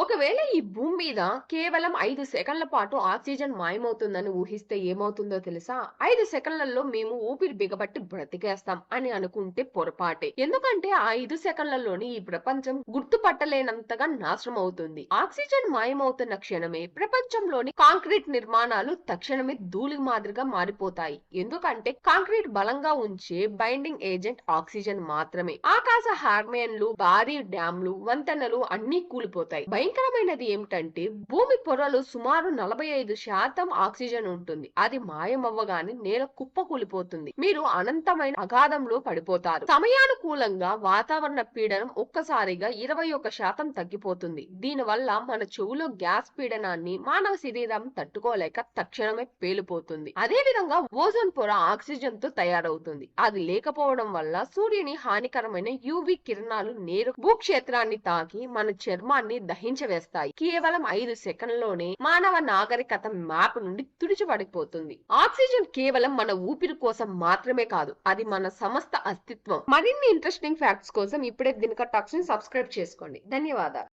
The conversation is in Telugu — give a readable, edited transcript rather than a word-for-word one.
ఒకవేళ ఈ భూమి మీద కేవలం 5 సెకన్ల పాటు ఆక్సిజన్ మాయమవుతుందని ఊహిస్తే ఏమవుతుందో తెలుసా? 5 సెకన్లలో మేము ఊపిరి బిగబట్టి బ్రతికేస్తాం అని అనుకుంటే పొరపాటే. ఎందుకంటే ఆ 5 సెకన్లలోని ఈ ప్రపంచం గుర్తుపట్టలేనంతగా నాశనం అవుతుంది. ఆక్సిజన్ మాయమవుతున్న క్షణమే ప్రపంచంలోని కాంక్రీట్ నిర్మాణాలు తక్షణమే ధూళి మాదిరిగా మారిపోతాయి. ఎందుకంటే కాంక్రీట్ బలంగా ఉంచే బైండింగ్ ఏజెంట్ ఆక్సిజన్ మాత్రమే. ఆకాశ హార్మోన్లు, భారీ డ్యాంలు, వంతెనలు అన్ని కూలిపోతాయి. భయంకరమైనది ఏమిటంటే భూమి పొరలో సుమారు 45% ఆక్సిజన్ ఉంటుంది. అది మాయమవ్వగానే నేల కుప్పకూలిపోతుంది. మీరు అనంతమైన అగాధంలో పడిపోతారు. సమయానుకూలంగా వాతావరణ పీడనం ఒక్కసారిగా 21% తగ్గిపోతుంది. దీనివల్ల మన చెవులో గ్యాస్ పీడనాన్ని మానవ శరీరం తట్టుకోలేక తక్షణమే పేలిపోతుంది. అదే విధంగా ఓజోన్ పొర ఆక్సిజన్ తో తయారవుతుంది. అది లేకపోవడం వల్ల సూర్యుని హానికరమైన యువి కిరణాలు నేరు భూక్షేత్రాన్ని తాకి మన చర్మాన్ని దహించవేస్తాయి. కేవలం 5 సెకన్లలోనే మానవ నాగరికత మ్యాప్ నుండి తుడిచిపడిపోతుంది. ఆక్సిజన్ కేవలం మన ఊపిరి కోసం మాత్రమే కాదు, అది మన సమస్త అస్తిత్వం. మరిన్ని ఇంట్రెస్టింగ్ ఫ్యాక్ట్స్ కోసం ఇప్పుడే దినకర్ టాక్స్ ని సబ్స్క్రైబ్ చేసుకోండి. ధన్యవాదాలు.